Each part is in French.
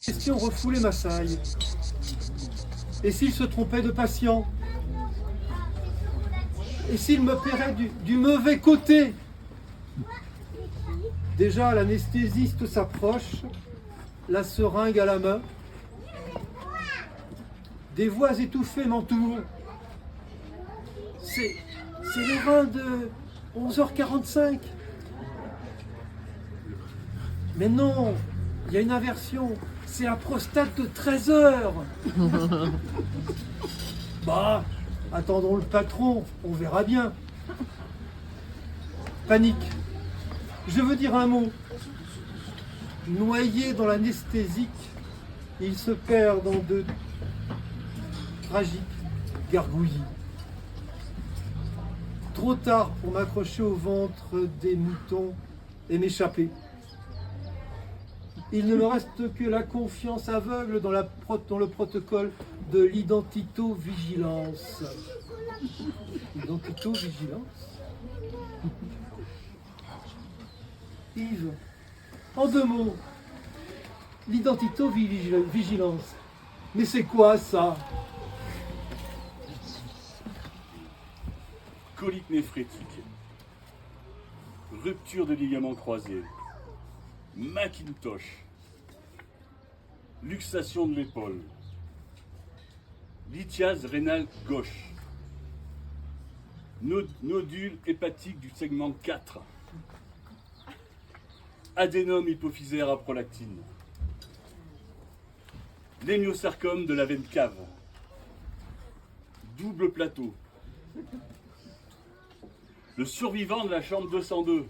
Question refoulait ma saille. Et s'il se trompait de patient? Et s'il me paierait du mauvais côté? Déjà l'anesthésiste s'approche, la seringue à la main. Des voix étouffées m'entourent. C'est les reins de 11h45. Mais non, il y a une inversion. C'est la prostate de 13h. Bah, attendons le patron, on verra bien. Panique. Je veux dire un mot. Noyé dans l'anesthésique, il se perd dans de tragiques gargouillis. Trop tard pour m'accrocher au ventre des moutons et m'échapper. Il ne me reste que la confiance aveugle dans le protocole de l'identito-vigilance. Identito-vigilance? Yves, en deux mots, l'identito-vigilance. Mais c'est quoi ça? Colique néphrétique, rupture de ligaments croisés, Macintosh, luxation de l'épaule, lithiase rénale gauche, nodule hépatique du segment 4, adénome hypophysaire à prolactine, lémiosarcome de la veine cave, double plateau, le survivant de la chambre 202,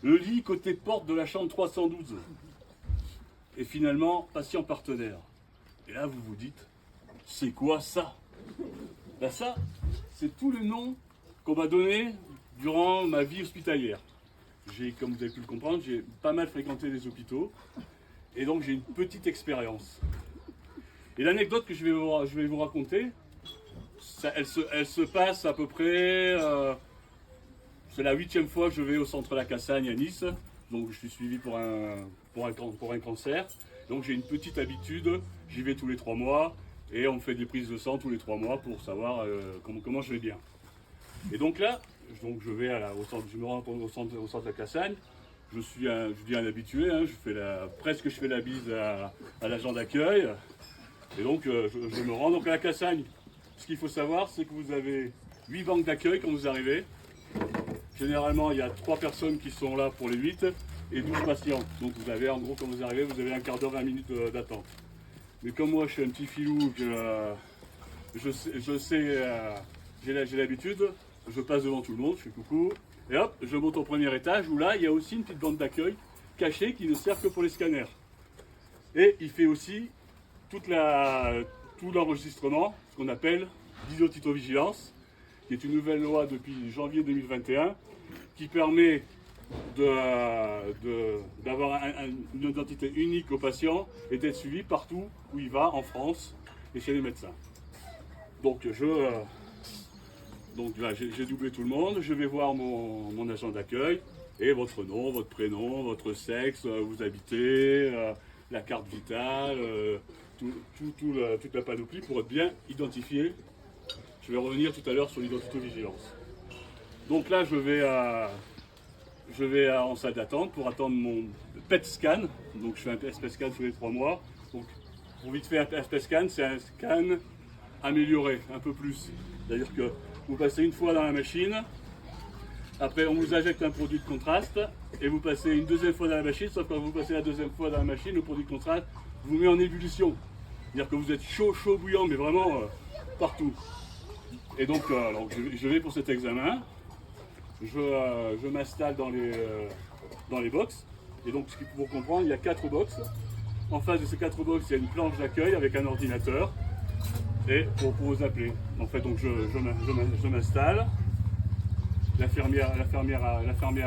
le lit côté porte de la chambre 312, et finalement patient partenaire. Et là vous vous dites, c'est quoi ça? Ben ça, c'est tout le nom qu'on m'a donné durant ma vie hospitalière. Comme vous avez pu le comprendre, j'ai pas mal fréquenté les hôpitaux, et donc j'ai une petite expérience. Et l'anecdote que je vais vous raconter, elle se passe à peu près, c'est la 8e fois que je vais au centre La Cassagne à Nice, donc je suis suivi pour un cancer, donc j'ai une petite habitude, j'y vais tous les 3 mois, et on me fait des prises de sang tous les 3 mois pour savoir comment je vais bien. Et donc là, je vais je me rends au centre La Cassagne, je dis un habitué, hein, presque je fais la bise à l'agent d'accueil, et donc je me rends donc à La Cassagne. Ce qu'il faut savoir, c'est que vous avez 8 banques d'accueil quand vous arrivez. Généralement, il y a 3 personnes qui sont là pour les 8 et 12 patients. Donc vous avez, en gros, quand vous arrivez, vous avez un quart d'heure, 20 minutes d'attente. Mais comme moi, je suis un petit filou, j'ai l'habitude, je passe devant tout le monde, je fais coucou, et hop, je monte au premier étage où là, il y a aussi une petite bande d'accueil cachée qui ne sert que pour les scanners. Et il fait aussi tout l'enregistrement, ce qu'on appelle l'identito-vigilance, qui est une nouvelle loi depuis janvier 2021, qui permet d'avoir une identité unique au patient et d'être suivi partout où il va en France et chez les médecins. Donc là, j'ai doublé tout le monde, je vais voir mon agent d'accueil, et votre nom, votre prénom, votre sexe, où vous habitez, la carte vitale, toute la panoplie pour être bien identifié. Je vais revenir tout à l'heure sur l'identito-vigilance. Donc là, je vais en salle d'attente pour attendre mon PET scan. Donc je fais un PET scan tous les 3 mois. Donc pour vite fait, un PET scan, c'est un scan amélioré, un peu plus. C'est-à-dire que vous passez une fois dans la machine, après on vous injecte un produit de contraste, et vous passez une deuxième fois dans la machine, sauf que quand vous passez la deuxième fois dans la machine, le produit de contraste vous met en ébullition. C'est-à-dire que vous êtes chaud bouillant, mais vraiment partout. Et donc je vais pour cet examen, je m'installe dans les box, et donc pour comprendre, il y a 4 box. En face de ces 4 box, il y a une planche d'accueil avec un ordinateur, et pour vous appeler. En fait, donc je m'installe, l'infirmière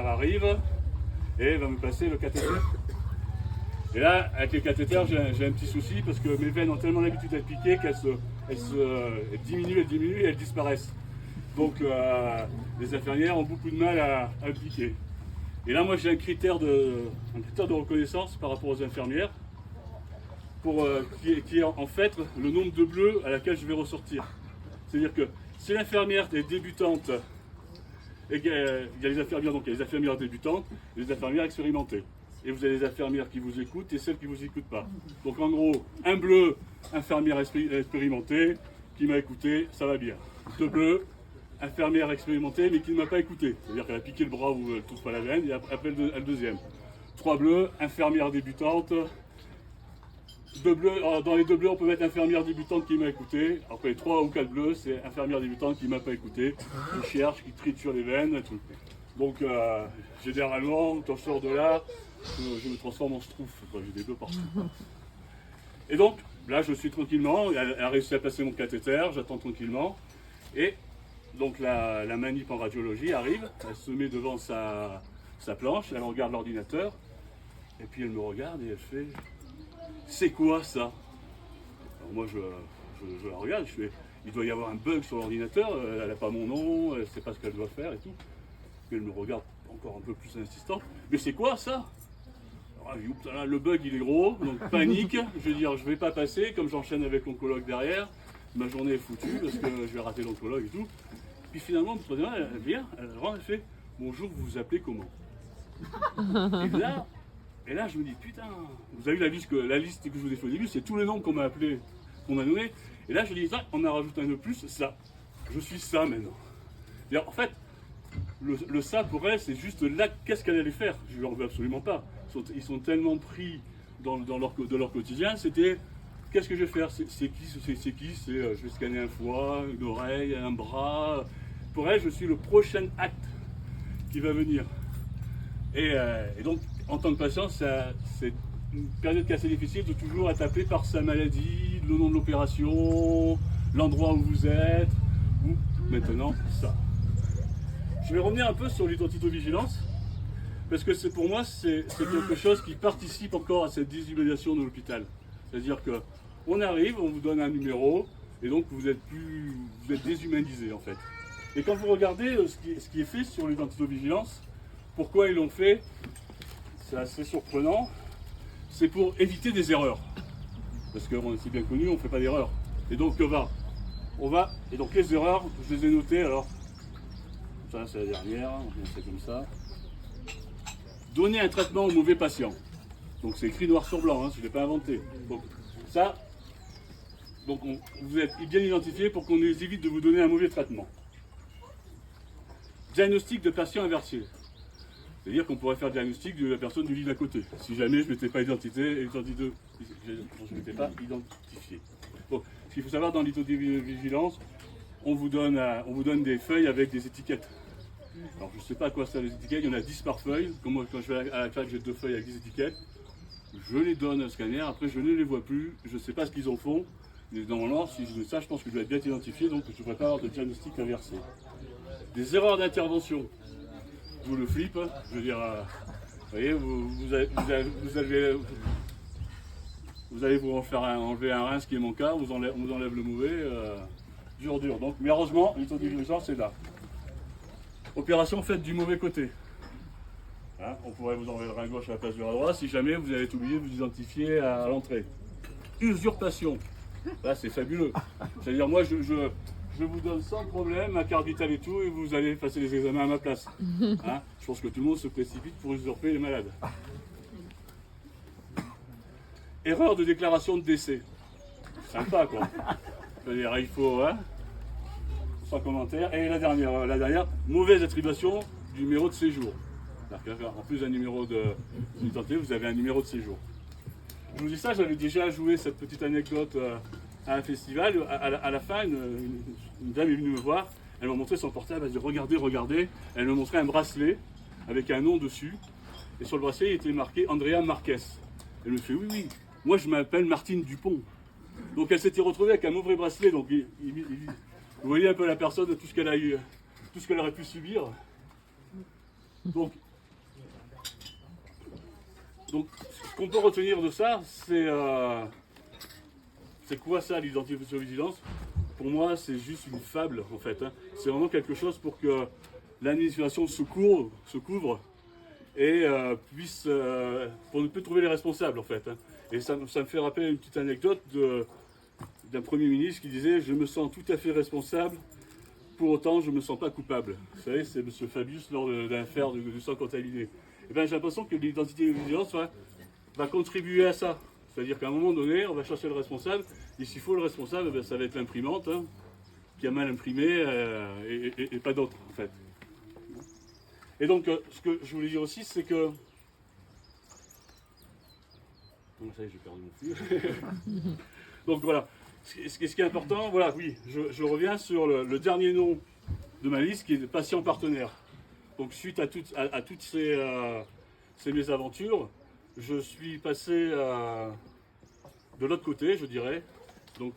arrive, et va me passer le cathéter. Et là, avec les cathéters, j'ai un petit souci parce que mes veines ont tellement l'habitude d'être piquées qu'elles elles diminuent et elles disparaissent. Donc les infirmières ont beaucoup de mal à me piquer. Et là, moi, j'ai un critère de reconnaissance par rapport aux infirmières qui est en fait le nombre de bleus à laquelle je vais ressortir. C'est-à-dire que si l'infirmière est débutante, et il y a les infirmières, donc il y a les infirmières débutantes et les infirmières expérimentées. Et vous avez les infirmières qui vous écoutent et celles qui ne vous écoutent pas. Donc en gros, un bleu, infirmière expérimentée, qui m'a écouté, ça va bien. 2 bleus, infirmière expérimentée mais qui ne m'a pas écouté. C'est-à-dire qu'elle a piqué le bras ou elle ne touche pas la veine, et après le deuxième. 3 bleus, infirmière débutante. 2 bleus, dans les 2 bleus, on peut mettre infirmière débutante qui m'a écouté. Après 3 ou 4 bleus, c'est infirmière débutante qui ne m'a pas écouté, qui cherche, qui triture les veines et tout. Donc généralement, quand je sors de là, je me transforme en schtroumpf, j'ai des bleus partout. Et donc, là je suis tranquillement, elle a réussi à passer mon cathéter, j'attends tranquillement. Et donc la manip en radiologie arrive, elle se met devant sa planche, elle regarde l'ordinateur, et puis elle me regarde et elle fait « C'est quoi ça ?» Alors moi je la regarde, je fais « Il doit y avoir un bug sur l'ordinateur, elle n'a pas mon nom, elle ne sait pas ce qu'elle doit faire et tout. » Puis elle me regarde encore un peu plus insistant. « Mais c'est quoi ça ?» Alors, le bug il est gros, donc panique, je veux dire je vais pas passer, comme j'enchaîne avec l'oncologue derrière, ma journée est foutue parce que je vais rater l'oncologue et tout. Puis finalement, elle vient, elle fait « Bonjour, vous vous appelez comment ?» Et là, je me dis, putain, vous avez vu la liste que je vous ai fait au début, c'est tous les noms qu'on m'a appelé, qu'on m'a donné. Et là, je dis, on a rajouté un de plus, ça. Je suis ça maintenant. Et en fait, le ça pour elle, c'est juste là, qu'est-ce qu'elle allait faire? Je ne leur veux absolument pas. Ils sont tellement pris de leur quotidien, c'était, qu'est-ce que je vais faire? C'est qui? Je vais scanner un foie, une oreille, un bras. Pour elle, je suis le prochain acte qui va venir. Et donc, en tant que patient, c'est une période qui est assez difficile de toujours être appelé par sa maladie, le nom de l'opération, l'endroit où vous êtes, ou maintenant ça. Je vais revenir un peu sur l'identitovigilance, parce que pour moi, c'est quelque chose qui participe encore à cette déshumanisation de l'hôpital. C'est-à-dire qu'on arrive, on vous donne un numéro, et donc vous êtes déshumanisé en fait. Et quand vous regardez ce qui est fait sur l'identitovigilance, pourquoi ils l'ont fait? C'est assez surprenant. C'est pour éviter des erreurs. Parce que c'est bien connu, on ne fait pas d'erreurs. Et donc on va. Et donc les erreurs, je les ai notées. Alors, ça c'est la dernière, on fait comme ça. Donner un traitement au mauvais patient. Donc c'est écrit noir sur blanc, je ne l'ai pas inventé. Donc ça, vous êtes bien identifié pour qu'on évite de vous donner un mauvais traitement. Diagnostic de patient inversé. C'est-à-dire qu'on pourrait faire le diagnostic de la personne du lit d'à côté, si jamais je ne m'étais pas identifié. Bon, ce qu'il faut savoir dans l'identitovigilance, on vous donne des feuilles avec des étiquettes. Alors je ne sais pas à quoi ça les étiquettes, il y en a 10 par feuille. Comme moi, quand je vais à la fac, j'ai 2 feuilles avec 10 étiquettes. Je les donne au scanner, après je ne les vois plus, je ne sais pas ce qu'ils en font. Mais normalement, si je veux ça, je pense que je dois être bien identifié, donc je ne devrais pas avoir de diagnostic inversé. Des erreurs d'intervention. Vous le flip, je veux dire, vous voyez, vous allez vous enlever un rein, ce qui est mon cas, on vous enlève le mauvais, dur. Donc, mais heureusement, l'identitovigilance c'est là. Opération faite du mauvais côté. Hein, on pourrait vous enlever le rein gauche à la place du rein droit si jamais vous avez oublié de vous identifier à l'entrée. Usurpation. Là, c'est fabuleux. C'est-à-dire, moi, je vous donne sans problème ma carte vitale et tout, et vous allez passer les examens à ma place. Hein, je pense que tout le monde se précipite pour usurper les malades. Erreur de déclaration de décès. Sympa, quoi. C'est-à-dire, il faut... Hein, sans commentaire. Et la dernière, mauvaise attribution du numéro de séjour. En plus d'un numéro d'identité, vous avez un numéro de séjour. Je vous dis ça, j'avais déjà joué cette petite anecdote à un festival. À la fin, une dame est venue me voir, elle m'a montré son portable, elle m'a dit regardez. Elle m'a montré un bracelet avec un nom dessus. Et sur le bracelet, il était marqué Andrea Marquez. Elle me fait oui, moi je m'appelle Martine Dupont. Donc elle s'était retrouvée avec un mauvais bracelet. Donc vous voyez un peu la personne, tout ce qu'elle a eu, tout ce qu'elle aurait pu subir. Donc ce qu'on peut retenir de ça, c'est quoi ça, l'identitovigilance? Pour moi, c'est juste une fable, en fait. Hein. C'est vraiment quelque chose pour que l'administration se couvre et puisse, pour ne plus trouver les responsables, en fait. Hein. Et ça me fait rappeler une petite anecdote d'un Premier ministre qui disait « Je me sens tout à fait responsable, pour autant je ne me sens pas coupable ». Vous savez, c'est M. Fabius lors de l'affaire du sang contaminé. Et bien, j'ai l'impression que l'identité de vigilance va contribuer à ça. C'est-à-dire qu'à un moment donné, on va chercher le responsable, et s'il faut le responsable, ben, ça va être l'imprimante, hein, qui a mal imprimé, et pas d'autre, en fait. Et donc, ce que je voulais dire aussi, c'est que... Bon, ça y est, j'ai perdu mon fil. Donc voilà, ce qui est important, voilà, oui, je reviens sur le dernier nom de ma liste, qui est patient partenaire. Donc suite à toutes ces mésaventures, je suis passé de l'autre côté, je dirais. Donc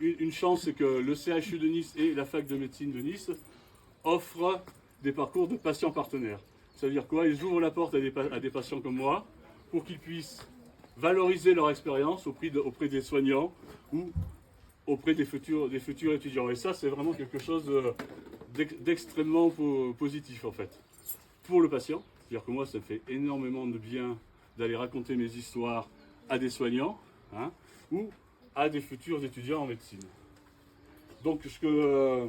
une chance, c'est que le CHU de Nice et la fac de médecine de Nice offrent des parcours de patients partenaires. Ça veut dire quoi? Ils ouvrent la porte à des patients comme moi pour qu'ils puissent valoriser leur expérience auprès des soignants ou auprès des futurs étudiants. Et ça, c'est vraiment quelque chose d'extrêmement positif, en fait, pour le patient. C'est-à-dire que moi, ça me fait énormément de bien d'aller raconter mes histoires à des soignants, hein, ou à des futurs étudiants en médecine. Donc, ce que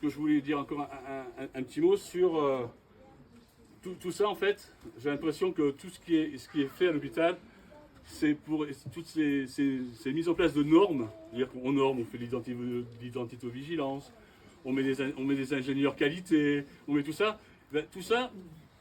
je voulais dire encore un petit mot sur tout ça, en fait. J'ai l'impression que tout ce qui est fait à l'hôpital, c'est pour toutes ces mises en place de normes. C'est-à-dire qu'on norme, on fait l'identitovigilance, on met des ingénieurs qualité, on met tout ça. Ben, tout ça,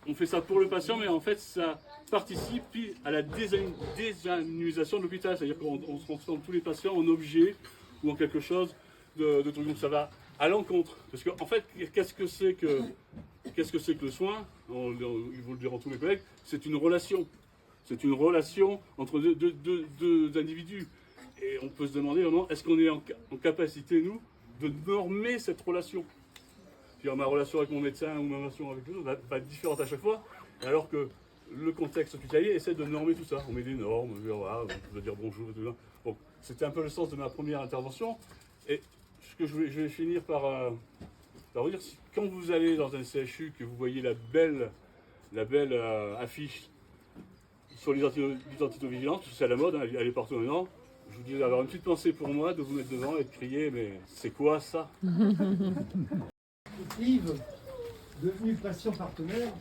on fait ça pour le patient, mais en fait, ça participe à la désanonymisation de l'hôpital. C'est-à-dire qu'on se transforme tous les patients en objets ou en quelque chose de truc. Donc ça va à l'encontre. Parce qu'en fait, qu'est-ce que c'est que le soin? Ils vous le diront tous mes collègues, c'est une relation. C'est une relation entre deux individus. Et on peut se demander vraiment, est-ce qu'on est en capacité, nous, de normer cette relation? Puis ma relation avec mon médecin ou ma relation avec l'autre va être différente à chaque fois, alors que le contexte hospitalier essaie de normer tout ça. On met des normes, on peut dire bonjour et tout ça. Bon, c'était un peu le sens de ma première intervention. Et ce que je vais finir par vous dire, quand vous allez dans un CHU, que vous voyez la belle affiche sur l'identitovigilance, parce que c'est à la mode, hein, elle est partout maintenant, je vous dis d'avoir une petite pensée pour moi, de vous mettre devant et de crier, mais c'est quoi ça? Yves, devenu patient partenaire,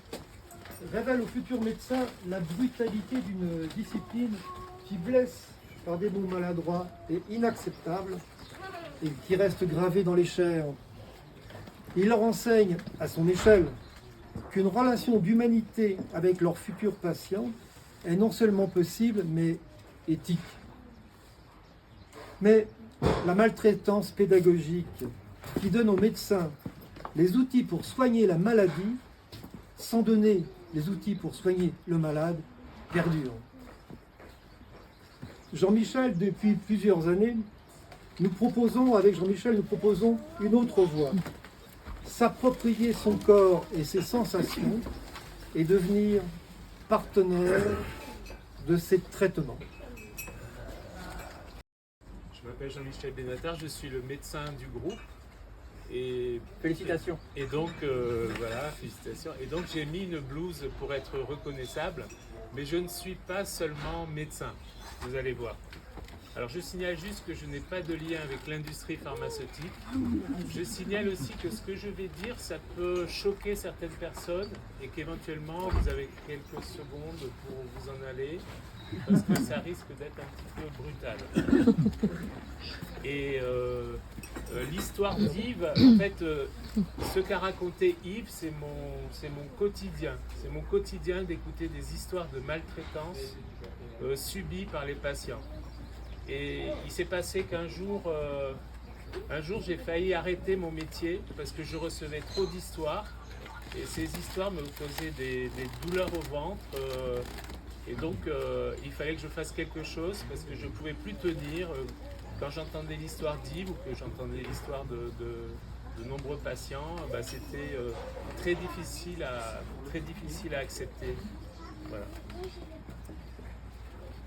révèle aux futurs médecins la brutalité d'une discipline qui blesse par des mots maladroits et inacceptables et qui reste gravé dans les chairs. Il leur enseigne, à son échelle, qu'une relation d'humanité avec leurs futurs patients est non seulement possible, mais éthique. Mais la maltraitance pédagogique qui donne aux médecins les outils pour soigner la maladie, sans donner les outils pour soigner le malade, perdure. Jean-Michel, depuis plusieurs années, nous proposons une autre voie. S'approprier son corps et ses sensations et devenir partenaire de ces traitements. Je m'appelle Jean-Michel Benatar, je suis le médecin du groupe. Et félicitations. Et donc, voilà, félicitations. Et donc, j'ai mis une blouse pour être reconnaissable, mais je ne suis pas seulement médecin, vous allez voir. Alors, je signale juste que je n'ai pas de lien avec l'industrie pharmaceutique. Je signale aussi que ce que je vais dire, ça peut choquer certaines personnes et qu'éventuellement, vous avez quelques secondes pour vous en aller, parce que ça risque d'être un petit peu brutal. Et l'histoire d'Yves, en fait, ce qu'a raconté Yves, c'est mon quotidien. C'est mon quotidien d'écouter des histoires de maltraitance subies par les patients. Et il s'est passé qu'un jour, j'ai failli arrêter mon métier parce que je recevais trop d'histoires. Et ces histoires me causaient des douleurs au ventre. Et donc, il fallait que je fasse quelque chose parce que je ne pouvais plus tenir. Quand j'entendais l'histoire d'Yves ou que j'entendais l'histoire de nombreux patients, c'était très difficile à accepter. Voilà.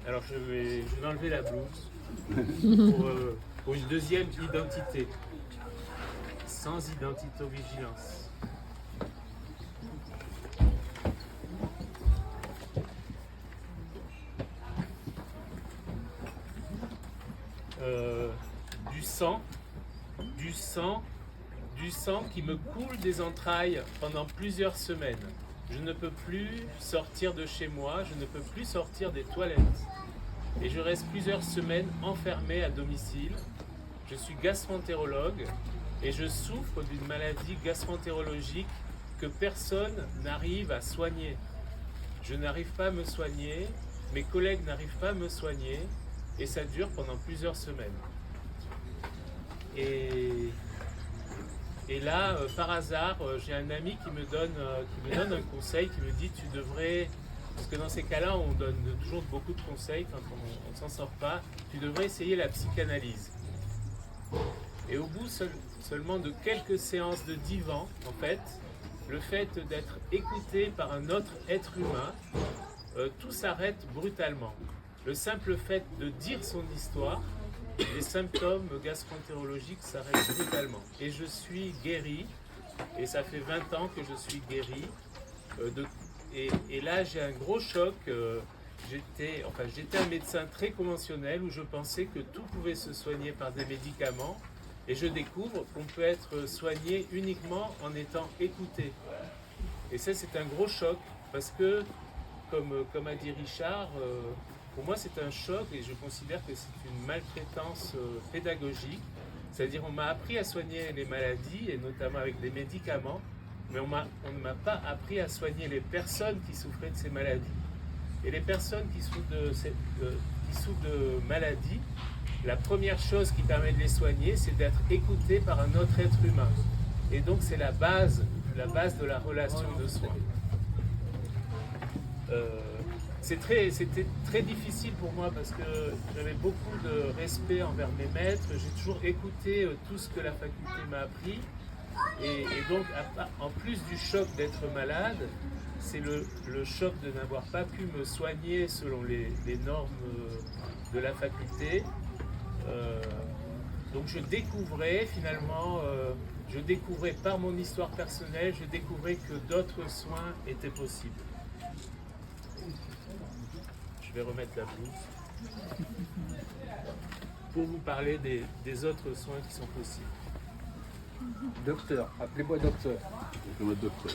Alors je vais enlever la blouse pour une deuxième identité, sans identito-vigilance. Du sang qui me coule des entrailles pendant plusieurs semaines. Je ne peux plus sortir de chez moi, je ne peux plus sortir des toilettes. Et je reste plusieurs semaines enfermé à domicile. Je suis gastroentérologue et je souffre d'une maladie gastroentérologique que personne n'arrive à soigner. Je n'arrive pas à me soigner, mes collègues n'arrivent pas à me soigner et ça dure pendant plusieurs semaines. Et là, par hasard, j'ai un ami qui me donne un conseil, qui me dit tu devrais, parce que dans ces cas-là, on donne toujours beaucoup de conseils quand on ne s'en sort pas, tu devrais essayer la psychanalyse. Et au bout seulement de quelques séances de divan, en fait, le fait d'être écouté par un autre être humain, tout s'arrête brutalement. Le simple fait de dire son histoire, les symptômes gastro-entérologiques s'arrêtent brutalement. Et je suis guéri, et ça fait 20 ans que je suis guéri. Et là, j'ai un gros choc. J'étais un médecin très conventionnel où je pensais que tout pouvait se soigner par des médicaments. Et je découvre qu'on peut être soigné uniquement en étant écouté. Et ça, c'est un gros choc parce que, comme a dit Richard, pour moi, c'est un choc et je considère que c'est une maltraitance pédagogique. C'est-à-dire on m'a appris à soigner les maladies, et notamment avec des médicaments, mais on ne m'a pas appris à soigner les personnes qui souffraient de ces maladies. Et les personnes qui souffrent de maladies, la première chose qui permet de les soigner, c'est d'être écouté par un autre être humain. Et donc c'est la base de la relation de soins. C'était très difficile pour moi parce que j'avais beaucoup de respect envers mes maîtres. J'ai toujours écouté tout ce que la faculté m'a appris. Et donc, en plus du choc d'être malade, c'est le choc de n'avoir pas pu me soigner selon les normes de la faculté. Donc je découvrais finalement, par mon histoire personnelle, je découvrais que d'autres soins étaient possibles. Je vais remettre la blouse pour vous parler des autres soins qui sont possibles. Docteur, appelez-moi docteur. Comme un docteur.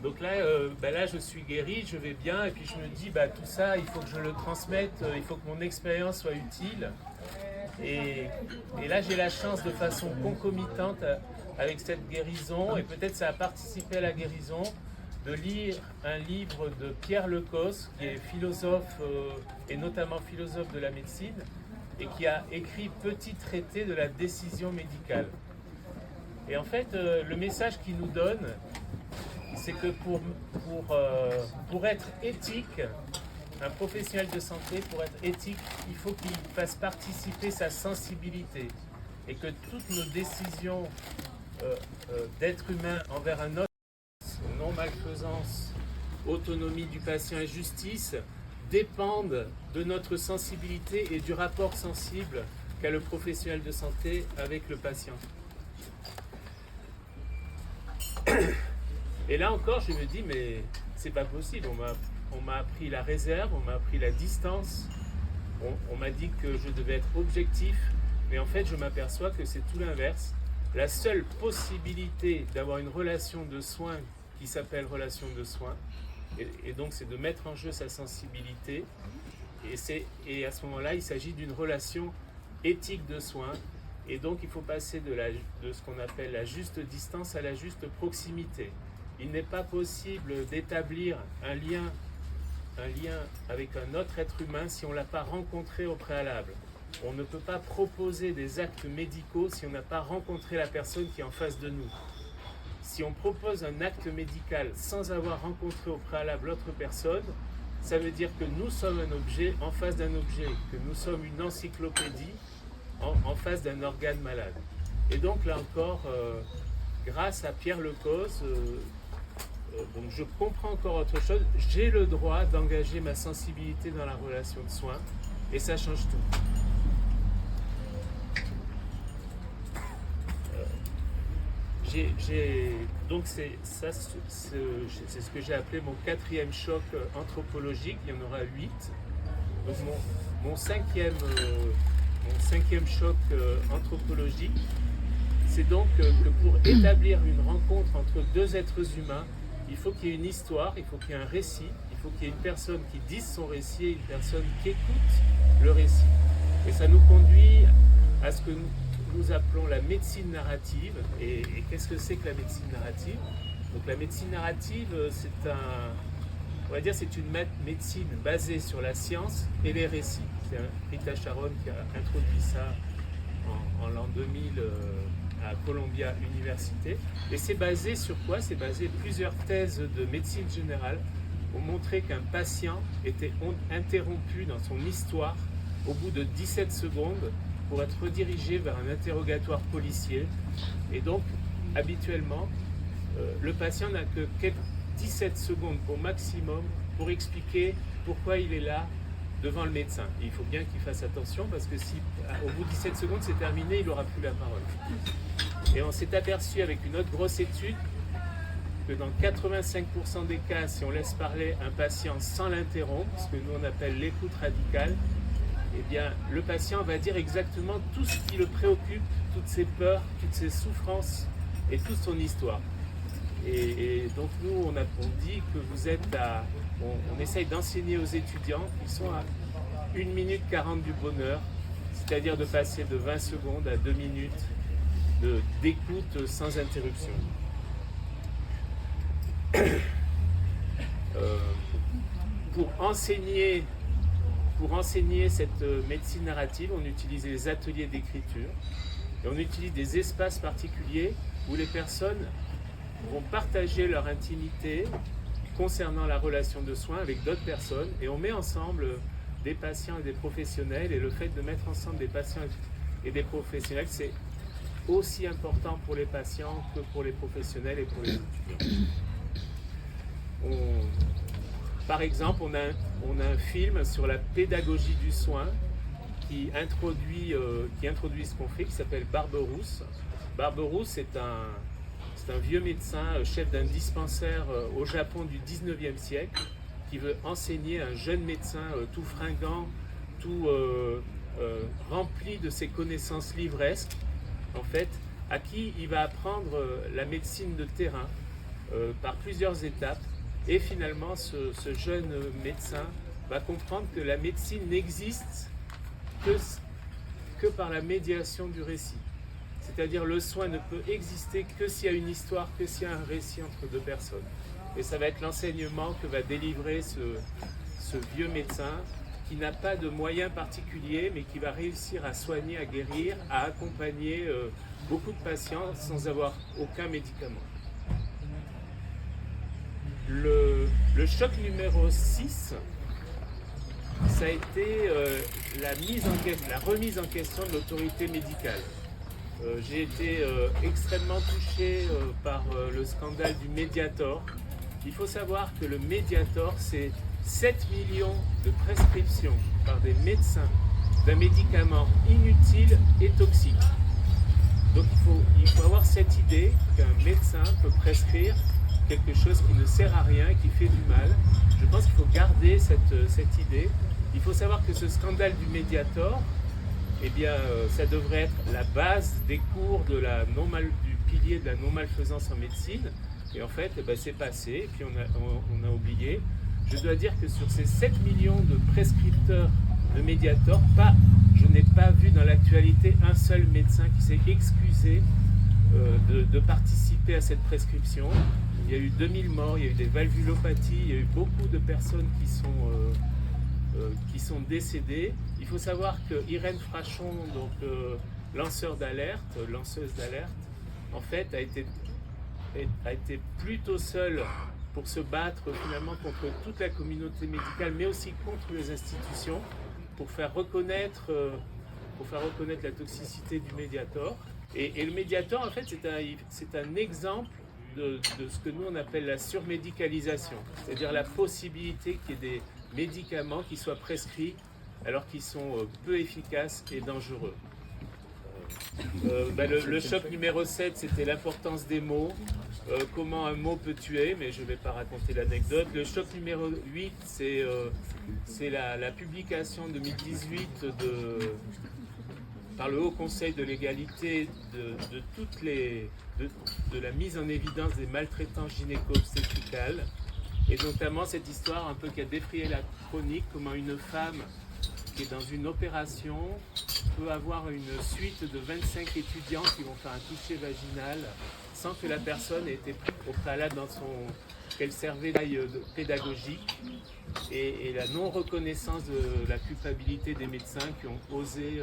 Donc là, je suis guéri, je vais bien, et puis je me dis, tout ça, il faut que je le transmette, il faut que mon expérience soit utile. Et là, j'ai la chance de façon concomitante avec cette guérison, et peut-être ça a participé à la guérison, de lire un livre de Pierre Lecoz, qui est philosophe, et notamment philosophe de la médecine, et qui a écrit Petit traité de la décision médicale. Et en fait, le message qu'il nous donne, c'est que pour être éthique, un professionnel de santé, pour être éthique, il faut qu'il fasse participer sa sensibilité et que toutes nos décisions d'être humain envers un autre, non-malfaisance, autonomie du patient et justice, dépendent de notre sensibilité et du rapport sensible qu'a le professionnel de santé avec le patient. Et là encore, je me dis, mais c'est pas possible. On m'a appris la réserve, on m'a appris la distance, on m'a dit que je devais être objectif, mais en fait, je m'aperçois que c'est tout l'inverse. La seule possibilité d'avoir une relation de soins qui s'appelle relation de soins, et donc c'est de mettre en jeu sa sensibilité, et à ce moment-là, il s'agit d'une relation éthique de soins. Et donc, il faut passer de ce qu'on appelle la juste distance à la juste proximité. Il n'est pas possible d'établir un lien avec un autre être humain si on ne l'a pas rencontré au préalable. On ne peut pas proposer des actes médicaux si on n'a pas rencontré la personne qui est en face de nous. Si on propose un acte médical sans avoir rencontré au préalable l'autre personne, ça veut dire que nous sommes un objet en face d'un objet, que nous sommes une encyclopédie en face d'un organe malade. Et donc là encore, grâce à Pierre Lecoz, donc je comprends encore autre chose, j'ai le droit d'engager ma sensibilité dans la relation de soins et ça change tout. Donc c'est ce que j'ai appelé mon 4e choc anthropologique, il y en aura 8. Donc mon cinquième choc anthropologique, c'est donc que pour établir une rencontre entre deux êtres humains, il faut qu'il y ait une histoire, il faut qu'il y ait un récit, il faut qu'il y ait une personne qui dise son récit et une personne qui écoute le récit. Et ça nous conduit à ce que nous appelons la médecine narrative. Et qu'est-ce que c'est que la médecine narrative? Donc la médecine narrative, c'est une médecine basée sur la science et les récits. C'est Rita Charon qui a introduit ça en l'an 2000 à Columbia Université. Et c'est basé sur quoi? C'est basé plusieurs thèses de médecine générale ont montré qu'un patient était interrompu dans son histoire au bout de 17 secondes pour être redirigé vers un interrogatoire policier. Et donc, habituellement, le patient n'a que 17 secondes au maximum pour expliquer pourquoi il est là devant le médecin. Et il faut bien qu'il fasse attention parce que si au bout de 17 secondes c'est terminé, il n'aura plus la parole. Et on s'est aperçu avec une autre grosse étude que dans 85% des cas, si on laisse parler un patient sans l'interrompre, ce que nous on appelle l'écoute radicale, eh bien, le patient va dire exactement tout ce qui le préoccupe, toutes ses peurs, toutes ses souffrances et toute son histoire. Et donc nous, on dit que vous êtes on essaye d'enseigner aux étudiants qu'ils sont à 1 minute 40 du bonheur, c'est-à-dire de passer de 20 secondes à 2 minutes d'écoute sans interruption. Pour enseigner cette médecine narrative, on utilise les ateliers d'écriture et on utilise des espaces particuliers où les personnes vont partager leur intimité concernant la relation de soins avec d'autres personnes et on met ensemble des patients et des professionnels et le fait de mettre ensemble des patients et des professionnels, c'est aussi important pour les patients que pour les professionnels et pour les étudiants. Par exemple, on a un film sur la pédagogie du soin qui introduit ce qu'on fait, qui s'appelle Barberousse. Barberousse, c'est un vieux médecin, chef d'un dispensaire au Japon du 19e siècle, qui veut enseigner un jeune médecin tout fringant, tout rempli de ses connaissances livresques, en fait, à qui il va apprendre la médecine de terrain par plusieurs étapes. Et finalement, ce jeune médecin va comprendre que la médecine n'existe que par la médiation du récit. C'est-à-dire le soin ne peut exister que s'il y a une histoire, que s'il y a un récit entre deux personnes. Et ça va être l'enseignement que va délivrer ce vieux médecin qui n'a pas de moyens particuliers, mais qui va réussir à soigner, à guérir, à accompagner beaucoup de patients sans avoir aucun médicament. Le choc numéro 6, ça a été la remise en question de l'autorité médicale. J'ai été extrêmement touché par le scandale du Mediator. Il faut savoir que le Mediator, c'est 7 millions de prescriptions par des médecins d'un médicament inutile et toxique. Donc il faut avoir cette idée qu'un médecin peut prescrire quelque chose qui ne sert à rien, qui fait du mal. Je pense qu'il faut garder cette idée. Il faut savoir que ce scandale du Mediator, eh bien, ça devrait être la base des cours du pilier de la non-malfaisance en médecine. Et en fait, c'est passé, et puis on a oublié. Je dois dire que sur ces 7 millions de prescripteurs de Mediator, je n'ai pas vu dans l'actualité un seul médecin qui s'est excusé de participer à cette prescription. Il y a eu 2000 morts, il y a eu des valvulopathies, il y a eu beaucoup de personnes qui sont décédées. Il faut savoir que Irène Frachon, donc lanceuse d'alerte, en fait a été plutôt seule pour se battre finalement contre toute la communauté médicale, mais aussi contre les institutions, pour faire reconnaître la toxicité du Mediator. Et le Mediator, en fait, c'est un exemple de ce que nous on appelle la surmédicalisation, c'est-à-dire la possibilité qu'il y ait des médicaments qui soient prescrits alors qu'ils sont peu efficaces et dangereux. Le choc numéro 7, c'était l'importance des mots, comment un mot peut tuer, mais je ne vais pas raconter l'anecdote. Le choc numéro 8, c'est la publication en 2018 par le Haut Conseil de l'égalité de la mise en évidence des maltraitances gynéco-obstétricales, et notamment cette histoire un peu qui a défrayé la chronique, comment une femme qui est dans une opération peut avoir une suite de 25 étudiants qui vont faire un toucher vaginal sans que la personne ait été au préalable qu'elle servait d'aille pédagogique, et la non-reconnaissance de la culpabilité des médecins qui ont osé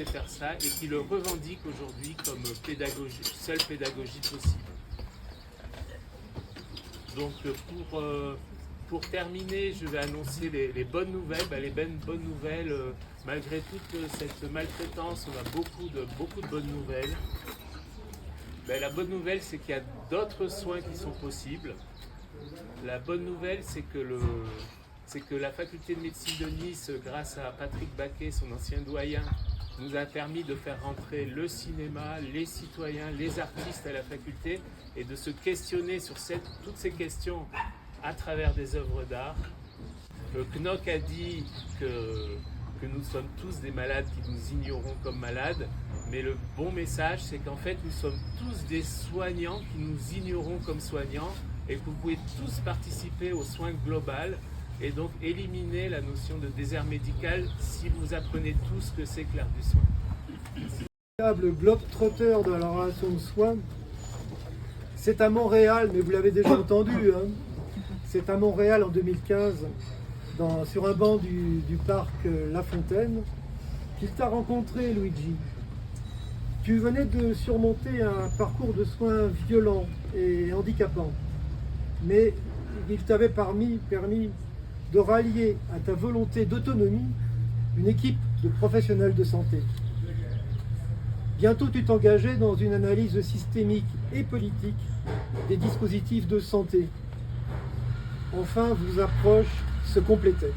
faire ça et qui le revendiquent aujourd'hui comme seule pédagogie possible. Donc pour terminer, je vais annoncer les bonnes nouvelles. Les bonnes nouvelles, malgré toute cette maltraitance, on a beaucoup de bonnes nouvelles. La bonne nouvelle, c'est qu'il y a d'autres soins qui sont possibles. La bonne nouvelle, c'est que la faculté de médecine de Nice, grâce à Patrick Baquet, son ancien doyen, nous a permis de faire rentrer le cinéma, les citoyens, les artistes à la faculté, et de se questionner sur toutes ces questions à travers des œuvres d'art. Knock a dit que nous sommes tous des malades qui nous ignorons comme malades, mais le bon message, c'est qu'en fait, nous sommes tous des soignants qui nous ignorons comme soignants, et que vous pouvez tous participer aux soins global, et donc éliminer la notion de désert médical si vous apprenez tout ce que c'est que l'art du soin. Le globe-trotter de la relation de soins, c'est à Montréal, mais vous l'avez déjà entendu, hein. C'est à Montréal en 2015, sur un banc du parc La Fontaine, qu'il t'a rencontré, Luigi. Tu venais de surmonter un parcours de soins violent et handicapant, mais il t'avait permis de rallier à ta volonté d'autonomie une équipe de professionnels de santé. Bientôt, tu t'engageais dans une analyse systémique et politique des dispositifs de santé. Enfin, vos approches se complétaient.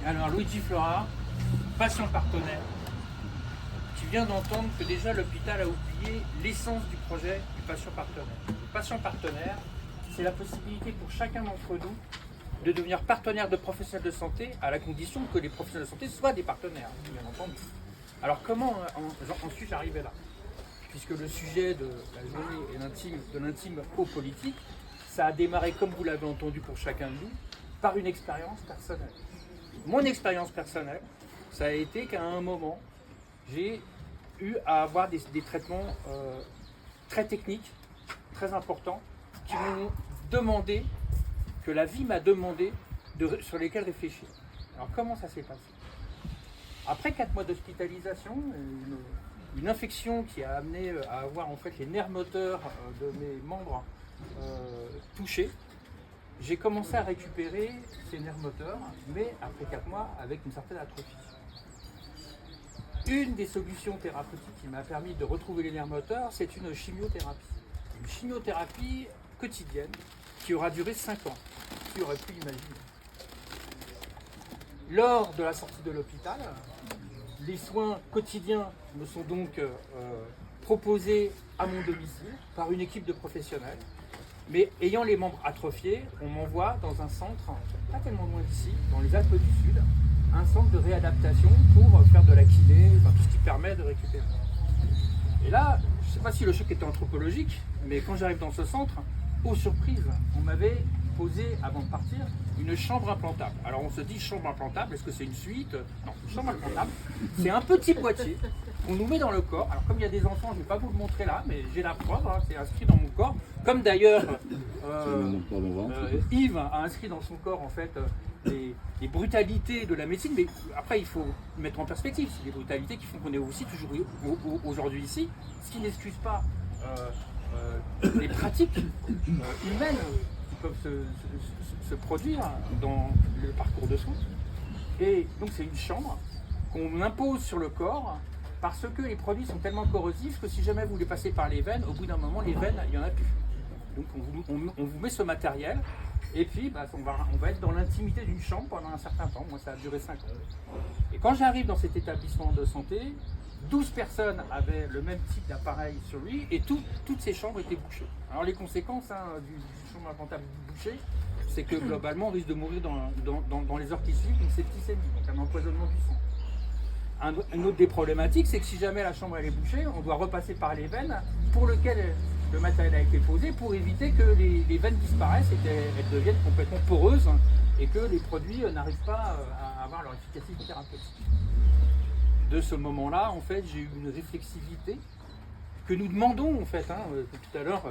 Alors, Luigi Flora, patient partenaire. Tu viens d'entendre que déjà l'hôpital a oublié l'essence du projet du patient partenaire. Le patient partenaire, c'est la possibilité pour chacun d'entre nous de devenir partenaire de professionnels de santé, à la condition que les professionnels de santé soient des partenaires, bien entendu. Alors comment en suis-je arrivé là? Puisque le sujet de la journée est de l'intime au politique, ça a démarré, comme vous l'avez entendu pour chacun de nous, par une expérience personnelle. Mon expérience personnelle, ça a été qu'à un moment, j'ai eu à avoir des traitements très techniques, très importants, qui m'ont demandé, que la vie m'a demandé, sur lesquels réfléchir. Alors comment ça s'est passé? Après 4 mois d'hospitalisation, une infection qui a amené à avoir en fait les nerfs moteurs de mes membres touchés, j'ai commencé à récupérer ces nerfs moteurs, mais après 4 mois avec une certaine atrophie. Une des solutions thérapeutiques qui m'a permis de retrouver les nerfs moteurs, c'est une chimiothérapie. Une chimiothérapie quotidienne qui aura duré 5 ans. Qui aurait pu imaginer? Lors de la sortie de l'hôpital, les soins quotidiens me sont donc proposés à mon domicile par une équipe de professionnels. Mais ayant les membres atrophiés, on m'envoie dans un centre, pas tellement loin d'ici, dans les Alpes du Sud, un centre de réadaptation pour faire de la kiné, enfin, tout ce qui permet de récupérer. Et là, je ne sais pas si le choc était anthropologique, mais quand j'arrive dans ce centre, aux surprises, on m'avait posé, avant de partir, une chambre implantable. Alors on se dit chambre implantable, est-ce que c'est une suite? Non, une chambre implantable, c'est un petit boîtier qu'on nous met dans le corps. Alors comme il y a des enfants, je ne vais pas vous le montrer là, mais j'ai la preuve, hein, c'est inscrit dans mon corps. Comme d'ailleurs Yves a inscrit dans son corps en fait les brutalités de la médecine, mais après il faut mettre en perspective, c'est des brutalités qui font qu'on est aussi toujours aujourd'hui ici, ce qui n'excuse pas les pratiques humaines qui peuvent se produire dans le parcours de soins. Et donc c'est une chambre qu'on impose sur le corps parce que les produits sont tellement corrosifs que si jamais vous les passez par les veines, au bout d'un moment, les veines, il n'y en a plus. Donc on vous met ce matériel, et puis bah, on va être dans l'intimité d'une chambre pendant un certain temps. Moi, ça a duré 5 ans. Et quand j'arrive dans cet établissement de santé, 12 personnes avaient le même type d'appareil sur lui, et toutes ces chambres étaient bouchées. Alors les conséquences du chambre implantable bouché, c'est que globalement, on risque de mourir dans les heures qui suivent, donc c'est septicémie, donc un empoisonnement du sang. Une autre des problématiques, c'est que si jamais la chambre elle est bouchée, on doit repasser par les veines pour lesquelles le matériel a été posé pour éviter que les veines disparaissent et qu'elles deviennent complètement poreuses et que les produits n'arrivent pas à avoir leur efficacité thérapeutique. De ce moment-là, en fait, j'ai eu une réflexivité que nous demandons, en fait. Tout à l'heure,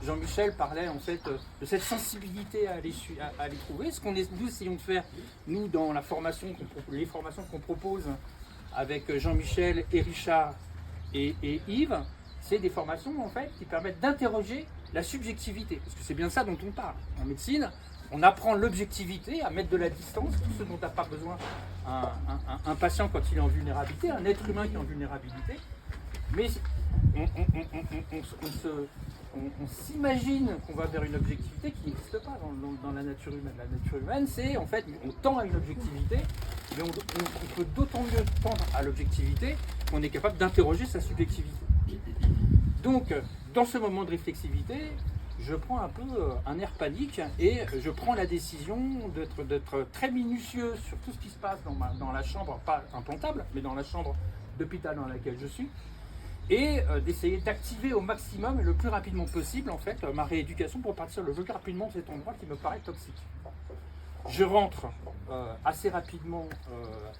Jean-Michel parlait, en fait, de cette sensibilité à les trouver. Ce nous essayons de faire, nous, dans la formation, les formations qu'on propose avec Jean-Michel et Richard et Yves, c'est des formations, en fait, qui permettent d'interroger la subjectivité. Parce que c'est bien ça dont on parle. En médecine, on apprend l'objectivité, à mettre de la distance, tout ce dont n'a pas besoin un patient quand il est en vulnérabilité, un être humain qui est en vulnérabilité. Mais on s'imagine qu'on va vers une objectivité qui n'existe pas dans la nature humaine. La nature humaine, c'est en fait, on tend à une objectivité, mais on peut d'autant mieux tendre à l'objectivité qu'on est capable d'interroger sa subjectivité. Donc, dans ce moment de réflexivité, je prends un peu un air panique et je prends la décision d'être très minutieux sur tout ce qui se passe dans la chambre, pas implantable, mais dans la chambre d'hôpital dans laquelle je suis, et d'essayer d'activer au maximum et le plus rapidement possible en fait ma rééducation pour partir le plus rapidement de cet endroit qui me paraît toxique. Je rentre assez rapidement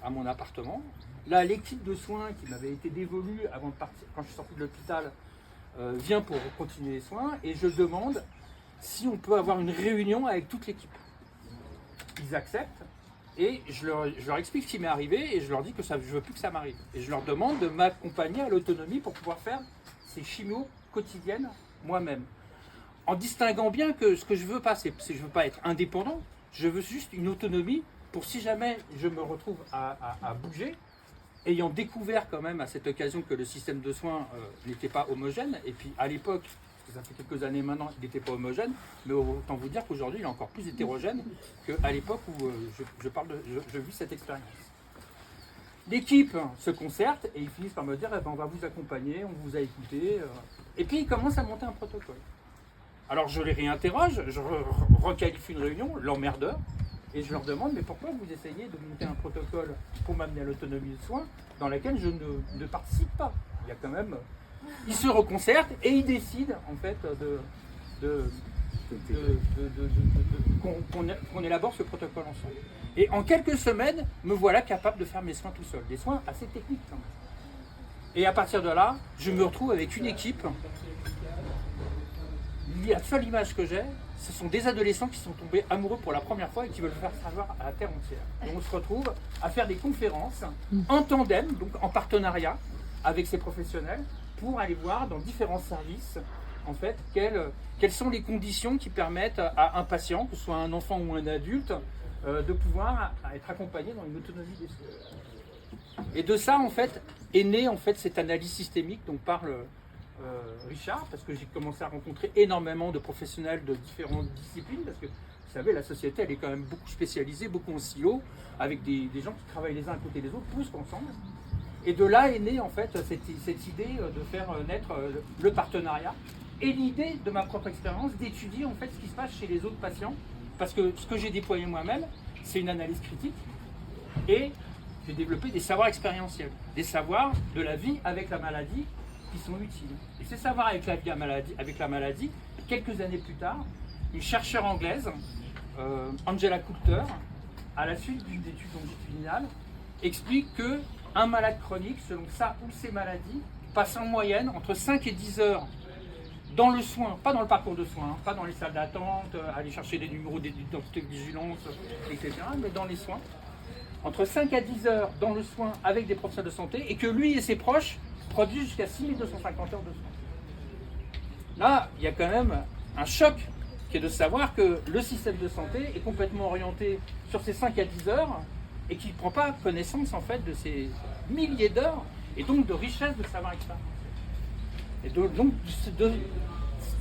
à mon appartement. Là, l'équipe de soins qui m'avait été dévolue avant de partir, quand je suis sorti de l'hôpital, vient pour continuer les soins et je demande si on peut avoir une réunion avec toute l'équipe. Ils acceptent et je leur explique ce qui m'est arrivé et je leur dis que je ne veux plus que ça m'arrive. Et je leur demande de m'accompagner à l'autonomie pour pouvoir faire ces chimios quotidiennes moi-même. En distinguant bien que ce que je veux pas, c'est je veux pas être indépendant, je veux juste une autonomie pour si jamais je me retrouve à bouger, ayant découvert quand même à cette occasion que le système de soins n'était pas homogène, et puis à l'époque, ça fait quelques années maintenant, il n'était pas homogène, mais autant vous dire qu'aujourd'hui il est encore plus hétérogène qu'à l'époque où je vis cette expérience. L'équipe se concerte et ils finissent par me dire on va vous accompagner, on vous a écouté, et puis ils commencent à monter un protocole. Alors je les réinterroge, je requalifie une réunion, l'emmerdeur, et je leur demande, mais pourquoi vous essayez de monter un protocole pour m'amener à l'autonomie de soins dans laquelle je ne participe pas? Il y a quand même... Ils se reconcertent et ils décident, en fait, qu'on élabore ce protocole ensemble. Et en quelques semaines, me voilà capable de faire mes soins tout seul. Des soins assez techniques, quand même. Et à partir de là, je me retrouve avec une équipe. La seule image que j'ai, ce sont des adolescents qui sont tombés amoureux pour la première fois et qui veulent le faire savoir à la terre entière. Et on se retrouve à faire des conférences en tandem, donc en partenariat avec ces professionnels, pour aller voir dans différents services, en fait, quelles sont les conditions qui permettent à un patient, que ce soit un enfant ou un adulte, de pouvoir être accompagné dans une autonomie des soins. Et de ça, en fait, est née en fait cette analyse systémique dont parle Richard, parce que j'ai commencé à rencontrer énormément de professionnels de différentes disciplines, parce que vous savez, la société elle est quand même beaucoup spécialisée, beaucoup en silo, avec des gens qui travaillent les uns à côté des autres, plus qu'ensemble. Et de là est née en fait cette idée de faire naître le partenariat et l'idée de ma propre expérience d'étudier en fait ce qui se passe chez les autres patients, parce que ce que j'ai déployé moi-même, c'est une analyse critique et j'ai développé des savoirs expérientiels, des savoirs de la vie avec la maladie qui sont utiles. Et ces savoirs avec la maladie, quelques années plus tard, une chercheure anglaise, Angela Coulter, à la suite d'une étude longitudinale, explique que un malade chronique, selon sa ou ses maladies, passe en moyenne entre 5 et 10 heures dans le soin, pas dans le parcours de soins, pas dans les salles d'attente, aller chercher des numéros d'identité de vigilance, etc., mais dans les soins, entre 5 à 10 heures dans le soin avec des professionnels de santé, et que lui et ses proches produisent jusqu'à 6250 heures de soins. Là, il y a quand même un choc qui est de savoir que le système de santé est complètement orienté sur ces 5 à 10 heures et qui ne prend pas connaissance en fait de ces milliers d'heures et donc de richesse de savoir expérientiel. Et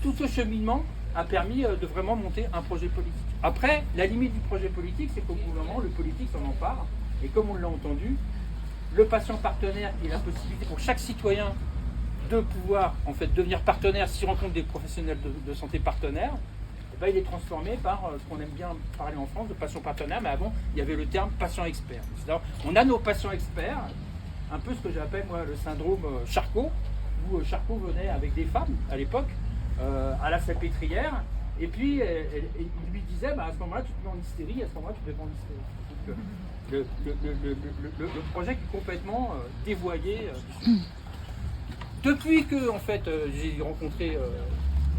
tout ce cheminement a permis de vraiment monter un projet politique. Après, la limite du projet politique, c'est qu'au bout d'un moment, le politique s'en empare, et comme on l'a entendu, le patient partenaire et la possibilité pour chaque citoyen de pouvoir en fait devenir partenaire s'il rencontre des professionnels de santé partenaires, et ben, il est transformé par ce qu'on aime bien parler en France de patient partenaire, mais avant il y avait le terme patient expert. On a nos patients experts, un peu ce que j'appelle moi le syndrome Charcot, où Charcot venait avec des femmes à l'époque à la salpêtrière, et puis il lui disait bah, à ce moment-là tu te mets en hystérie, à ce moment-là tu te mets en hystérie. Donc, le projet qui est complètement dévoyé. Depuis que en fait, j'ai rencontré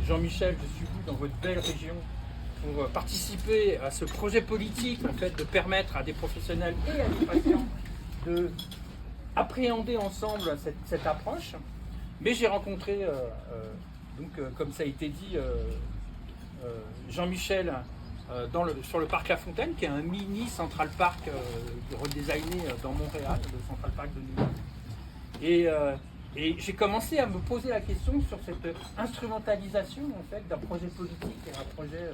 Jean-Michel, je suis venu dans votre belle région pour participer à ce projet politique en fait, de permettre à des professionnels et à des patients de appréhender ensemble cette approche. Mais j'ai rencontré, comme ça a été dit, Jean-Michel sur le parc La Fontaine, qui est un mini Central Park redesigné dans Montréal, le Central Park de New York. Et j'ai commencé à me poser la question sur cette instrumentalisation en fait, d'un projet politique et un projet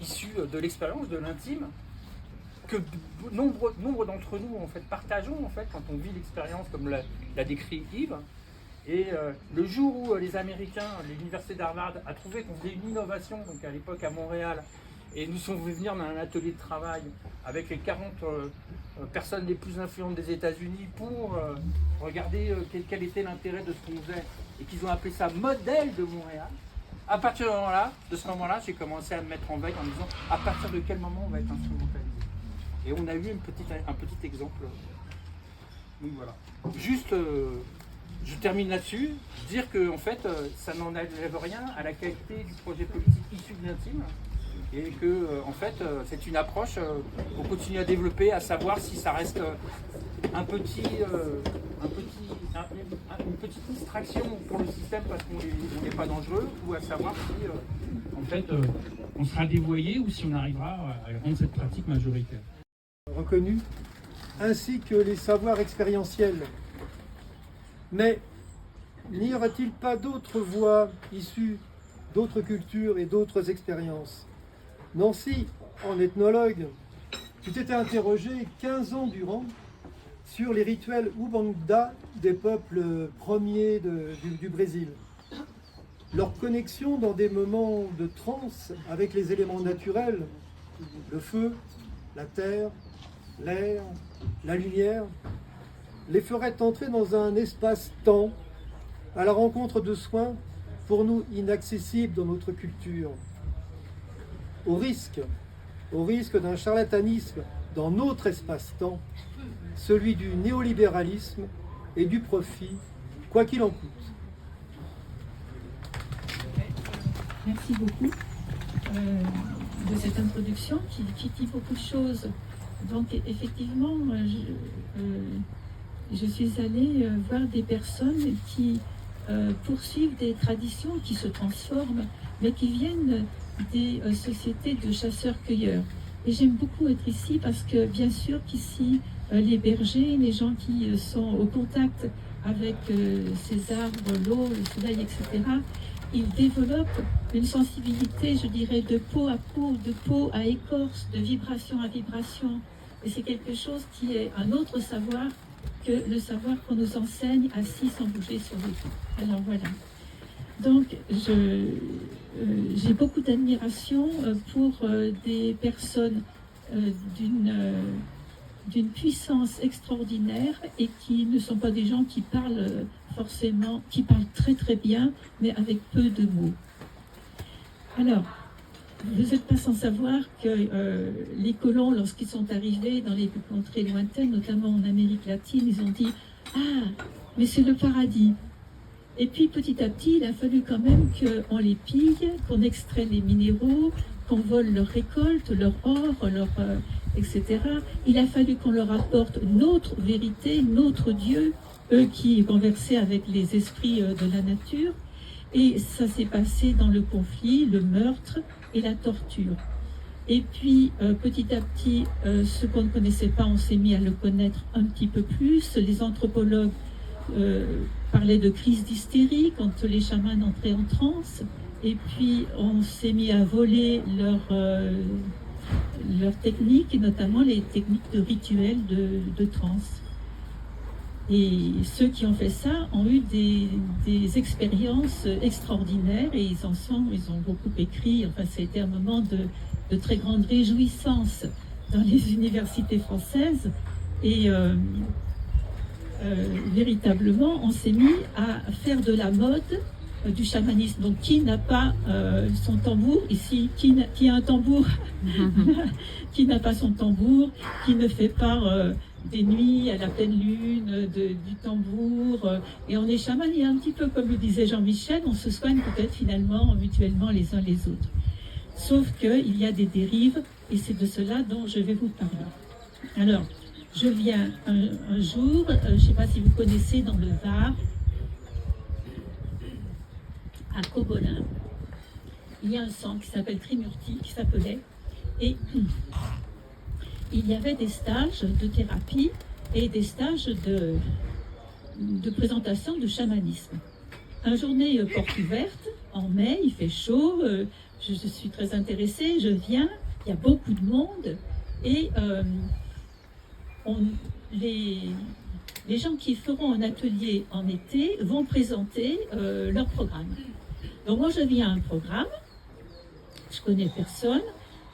issu de l'expérience, de l'intime, que nombre d'entre nous en fait, partageons en fait, quand on vit l'expérience comme l'a décrit Yves. Et le jour où les Américains, l'université d'Harvard a trouvé qu'on faisait une innovation, donc à l'époque à Montréal, et nous sont venus venir dans un atelier de travail avec les 40 personnes les plus influentes des États-Unis pour regarder quel était l'intérêt de ce qu'on faisait, et qu'ils ont appelé ça modèle de Montréal. À partir de ce moment-là, j'ai commencé à me mettre en veille en me disant à partir de quel moment on va être instrumentalisé. Et on a eu un petit exemple. Donc voilà. Juste, je termine là-dessus, dire que en fait, ça n'enlève rien à la qualité du projet politique issu de l'intime. Et que, en fait, c'est une approche qu'on continue à développer, à savoir si ça reste une petite distraction pour le système parce qu'on n'est pas dangereux, ou à savoir si, en fait, on sera dévoyé ou si on arrivera à rendre cette pratique majoritaire. Reconnu, ainsi que les savoirs expérientiels. Mais n'y aurait-il pas d'autres voies issues d'autres cultures et d'autres expériences? Nancy, en ethnologue, tu t'étais interrogé 15 ans durant sur les rituels Ubanda des peuples premiers du Brésil. Leur connexion dans des moments de transe avec les éléments naturels, le feu, la terre, l'air, la lumière, les ferait entrer dans un espace-temps à la rencontre de soins pour nous inaccessibles dans notre culture. Au risque d'un charlatanisme dans notre espace-temps, celui du néolibéralisme et du profit, quoi qu'il en coûte. Merci beaucoup de cette introduction qui dit beaucoup de choses. Donc effectivement, je suis allée voir des personnes qui poursuivent des traditions qui se transforment, mais qui viennent des sociétés de chasseurs-cueilleurs. Et j'aime beaucoup être ici parce que bien sûr qu'ici, les bergers, les gens qui sont au contact avec ces arbres, l'eau, le soleil, etc., ils développent une sensibilité, je dirais, de peau à peau, de peau à écorce, de vibration à vibration. Et c'est quelque chose qui est un autre savoir que le savoir qu'on nous enseigne assis sans bouger sur le dos. Alors voilà. Donc, j'ai beaucoup d'admiration pour des personnes d'une puissance extraordinaire et qui ne sont pas des gens qui parlent forcément, qui parlent très très bien, mais avec peu de mots. Alors, vous n'êtes pas sans savoir que les colons, lorsqu'ils sont arrivés dans les contrées lointaines, notamment en Amérique latine, ils ont dit « Ah, mais c'est le paradis !» Et puis petit à petit, il a fallu quand même qu'on les pille, qu'on extrait les minéraux, qu'on vole leurs récoltes, leur or, etc. Il a fallu qu'on leur apporte notre vérité, notre Dieu, eux qui conversaient avec les esprits de la nature. Et ça s'est passé dans le conflit, le meurtre et la torture. Et puis petit à petit, ce qu'on ne connaissait pas, on s'est mis à le connaître un petit peu plus. Les anthropologues parlait de crise d'hystérie quand les chamans entraient en transe. Et puis on s'est mis à voler leurs techniques, et notamment les techniques de rituels de transe. Et ceux qui ont fait ça ont eu des expériences extraordinaires, et ils ont beaucoup écrit. Enfin, ça a été un moment de très grande réjouissance dans les universités françaises. Et véritablement, on s'est mis à faire de la mode du chamanisme. Donc, qui n'a pas son tambour ici? Qui a un tambour? Qui n'a pas son tambour? Qui ne fait pas des nuits à la pleine lune, du tambour? Et on est chaman, et un petit peu comme le disait Jean-Michel, on se soigne peut-être finalement mutuellement les uns les autres. Sauf qu'il y a des dérives, et c'est de cela dont je vais vous parler. Alors, je viens un jour, je ne sais pas si vous connaissez, dans le Var, à Cobolin, il y a un centre qui s'appelle Trimurti, qui s'appelait, et il y avait des stages de thérapie et des stages de présentation de chamanisme. Un journée porte ouverte, en mai, il fait chaud, je suis très intéressée, je viens, il y a beaucoup de monde, et les gens qui feront un atelier en été vont présenter leur programme. Donc moi je viens à un programme, je connais personne,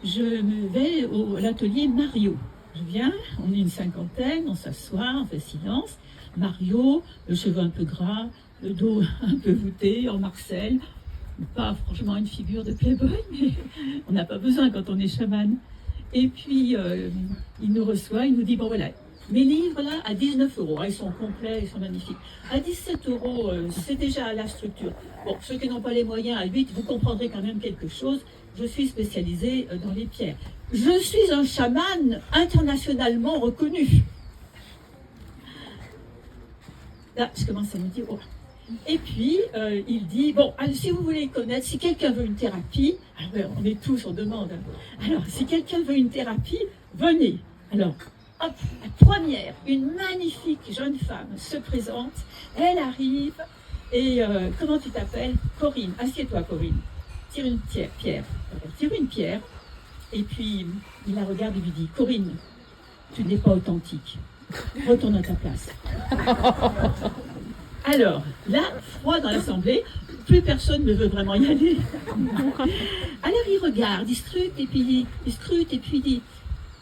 je me vais à l'atelier Mario. Je viens, on est une cinquantaine, on s'assoit, on fait silence. Mario, le cheveu un peu gras, le dos un peu voûté, en Marcel. Pas franchement une figure de playboy, mais on n'a pas besoin quand on est chaman. Et puis il nous reçoit, il nous dit, bon voilà, mes livres là à 19 €, ils sont complets, ils sont magnifiques. À 17 €, c'est déjà la structure. Bon, ceux qui n'ont pas les moyens, à 8, vous comprendrez quand même quelque chose. Je suis spécialisée dans les pierres. Je suis un chaman internationalement reconnu. Là, je commence à me dire, oh. Et puis, il dit, bon, alors, si vous voulez connaître, si quelqu'un veut une thérapie, alors, on est tous, on demande. Alors, si quelqu'un veut une thérapie, venez. Alors, hop, la première, une magnifique jeune femme se présente, elle arrive, et comment tu t'appelles? Corinne. Assieds-toi, Corinne. Tire une pierre. Tire une pierre, et puis il la regarde et lui dit, Corinne, tu n'es pas authentique. Retourne à ta place. Alors, là, froid dans l'assemblée, plus personne ne veut vraiment y aller. Alors il regarde, il scrute, et puis il dit,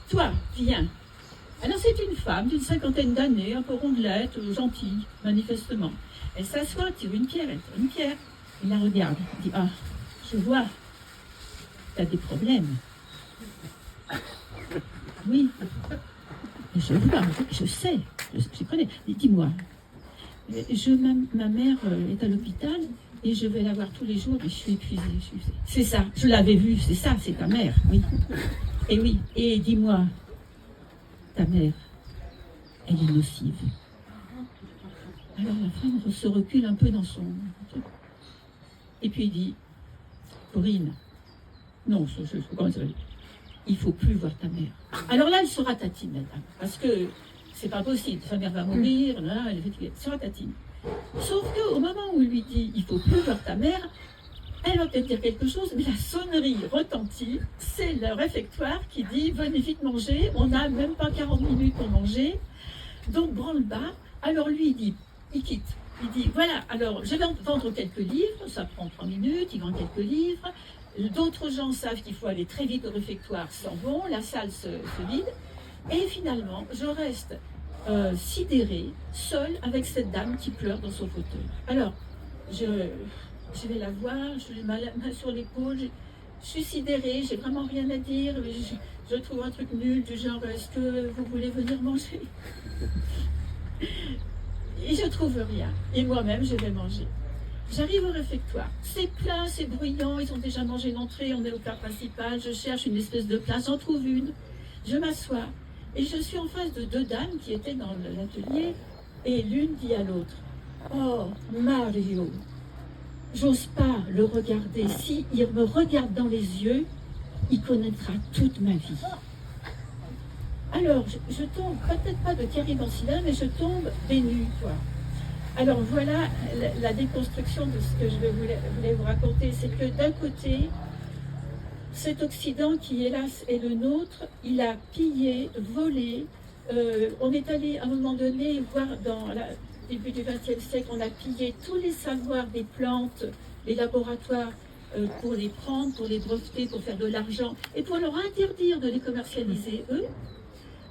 toi, viens. Alors c'est une femme d'une cinquantaine d'années, un peu rondelette, gentille, manifestement. Elle s'assoit, tire une pierre, elle tire une pierre. Il la regarde, il dit, ah, je vois, tu as des problèmes. Oui, je vois, je sais, je connais. Dis-moi, ma mère est à l'hôpital et je vais la voir tous les jours et je suis épuisée. C'est ça, je l'avais vue, c'est ça, c'est ta mère, oui. Et oui, et dis-moi, ta mère, elle est nocive. Alors la femme se recule un peu dans son truc. Et puis il dit, Corinne, non, comment ça va dire? Il ne faut plus voir ta mère. Alors là, elle se ratatine, la dame, parce que c'est pas possible, sa mère va mourir, là, elle se ratatine. Sauf qu'au moment où il lui dit, il ne faut plus voir ta mère, elle va peut-être dire quelque chose, mais la sonnerie retentit, c'est le réfectoire qui dit, venez vite manger, on n'a même pas 40 minutes pour manger, donc branle-bas. Alors lui, il quitte. Il dit, voilà, alors je vais vendre quelques livres, ça prend 3 minutes, il vend quelques livres. D'autres gens savent qu'il faut aller très vite au réfectoire, s'en vont, la salle se vide. Et finalement, je reste sidérée, seule, avec cette dame qui pleure dans son fauteuil. Alors, je vais la voir, je lui mets la main sur l'épaule, je suis sidérée, j'ai vraiment rien à dire. Je trouve un truc nul du genre, est-ce que vous voulez venir manger? Et je trouve rien. Et moi-même, je vais manger. J'arrive au réfectoire. C'est plein, c'est bruyant. Ils ont déjà mangé l'entrée. On est au plat principal. Je cherche une espèce de place. J'en trouve une. Je m'assois. Et je suis en face de 2 dames qui étaient dans l'atelier. Et l'une dit à l'autre, oh, Mario, j'ose pas le regarder. Si il me regarde dans les yeux, il connaîtra toute ma vie. Alors, je tombe, peut-être pas de Thierry Bancila, mais je tombe des nues, quoi. Alors voilà la déconstruction de ce que je voulais vous raconter. C'est que d'un côté, cet Occident qui, hélas, est le nôtre, il a pillé, volé. On est allé à un moment donné voir dans le début du XXe siècle, on a pillé tous les savoirs des plantes, les laboratoires, pour les prendre, pour les breveter, pour faire de l'argent et pour leur interdire de les commercialiser eux.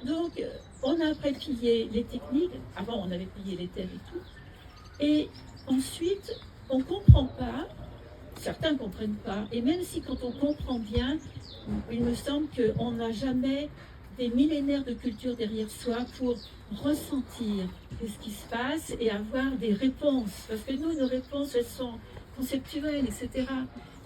Donc, on a après pillé les techniques. Avant, on avait pillé les terres et tout. Et ensuite, on ne comprend pas, certains ne comprennent pas, et même si quand on comprend bien, il me semble qu'on n'a jamais des millénaires de culture derrière soi pour ressentir ce qui se passe et avoir des réponses. Parce que nous, nos réponses, elles sont conceptuelles, etc.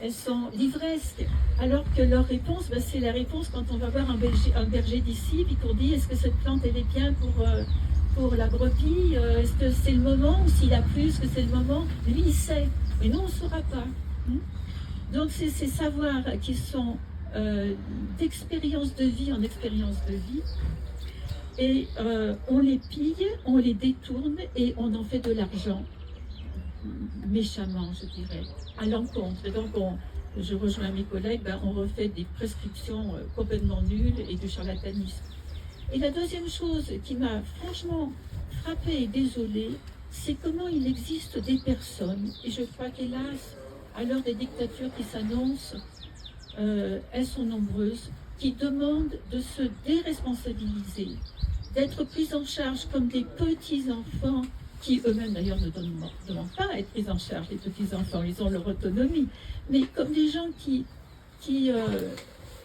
Elles sont livresques. Alors que leur réponse, ben, c'est la réponse quand on va voir un berger d'ici, puis qu'on dit est-ce que cette plante, elle est bien pour la brebis, est-ce que c'est le moment, ou s'il a plu, est-ce que c'est le moment? Lui, il sait, mais nous, on ne saura pas. Donc, c'est ces savoirs qui sont d'expérience de vie en expérience de vie, et on les pille, on les détourne, et on en fait de l'argent, méchamment, je dirais, à l'encontre. Et donc, je rejoins mes collègues, ben, on refait des prescriptions complètement nulles et du charlatanisme. Et la deuxième chose qui m'a franchement frappée et désolée, c'est comment il existe des personnes, et je crois qu'hélas, à l'heure des dictatures qui s'annoncent, elles sont nombreuses, qui demandent de se déresponsabiliser, d'être prises en charge comme des petits-enfants, qui eux-mêmes d'ailleurs ne demandent pas à être pris en charge, les petits-enfants, ils ont leur autonomie, mais comme des gens qui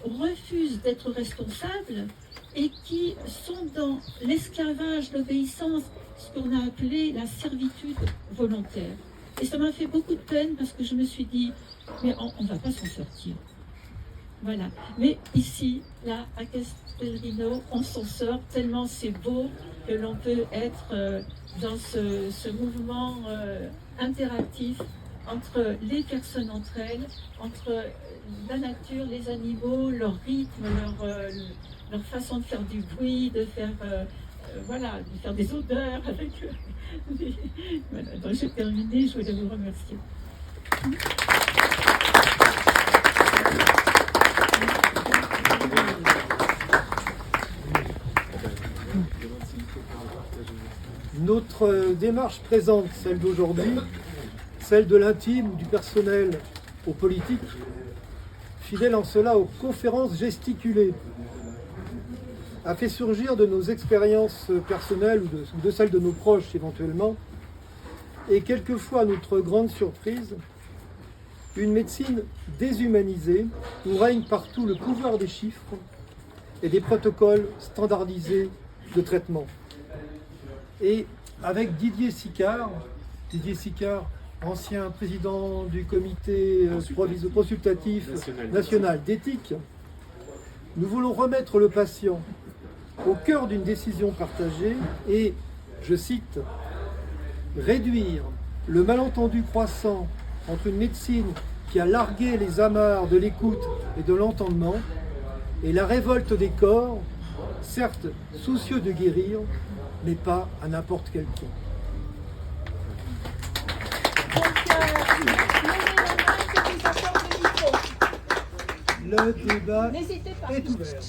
refusent d'être responsables et qui sont dans l'esclavage, l'obéissance, ce qu'on a appelé la servitude volontaire. Et ça m'a fait beaucoup de peine parce que je me suis dit, mais on ne va pas s'en sortir. Voilà. Mais ici, là, à Castelrino, on s'en sort tellement c'est beau que l'on peut être dans ce mouvement interactif entre les personnes entre elles, entre la nature, les animaux, leur rythme, leur façon de faire du bruit, de faire, voilà, de faire des odeurs avec voilà, donc j'ai terminé, je voulais vous remercier. Notre démarche présente, celle d'aujourd'hui, celle de l'intime, du personnel aux politiques, fidèle en cela aux conférences gesticulées, a fait surgir de nos expériences personnelles ou de celles de nos proches éventuellement, et quelquefois, à notre grande surprise, une médecine déshumanisée où règne partout le pouvoir des chiffres et des protocoles standardisés de traitement. Et avec Didier Sicard, ancien président du comité consultatif national d'éthique, nous voulons remettre le patient au cœur d'une décision partagée et, je cite, réduire le malentendu croissant entre une médecine qui a largué les amarres de l'écoute et de l'entendement et la révolte des corps, certes soucieux de guérir, mais pas à n'importe quel prix. Le débat est ouvert.